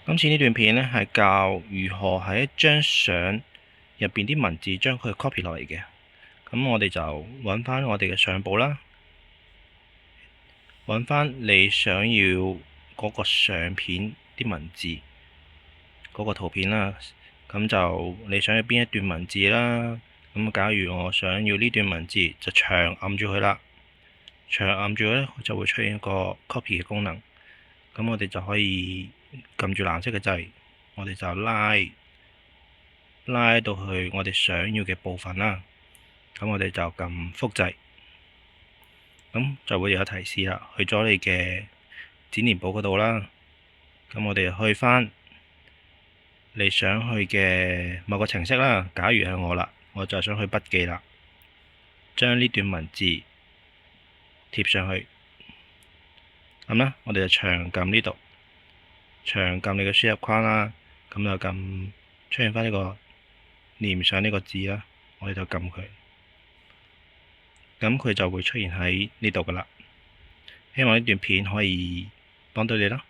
今次呢段片呢，係教如何喺一張相入邊啲文字將佢 copy 落嚟嘅。咁我哋就揾翻我哋嘅相簿啦，揾翻你想要嗰個相片啲文字嗰個圖片啦。咁就你想要邊一段文字啦。咁假如我想要呢段文字，就長按住佢啦。長按住咧，就會出現一個 copy 嘅功能。咁我哋就可以撳住藍色嘅掣，我哋就拉到去我哋想要嘅部分啦。咁我哋就撳複製，咁就會有提示啦，去咗你嘅剪黏簿嗰度啦。咁我哋去返你想去嘅某個程式啦。假如係我啦，我就想去筆記啦，將呢段文字貼上去。咁啦，我哋就長撳呢度，長撳你嘅輸入框啦。咁就撳出現返呢個黏上呢個字啦，我哋就撳佢，咁佢就會出現喺呢度噶啦。希望呢段片可以幫到你啦。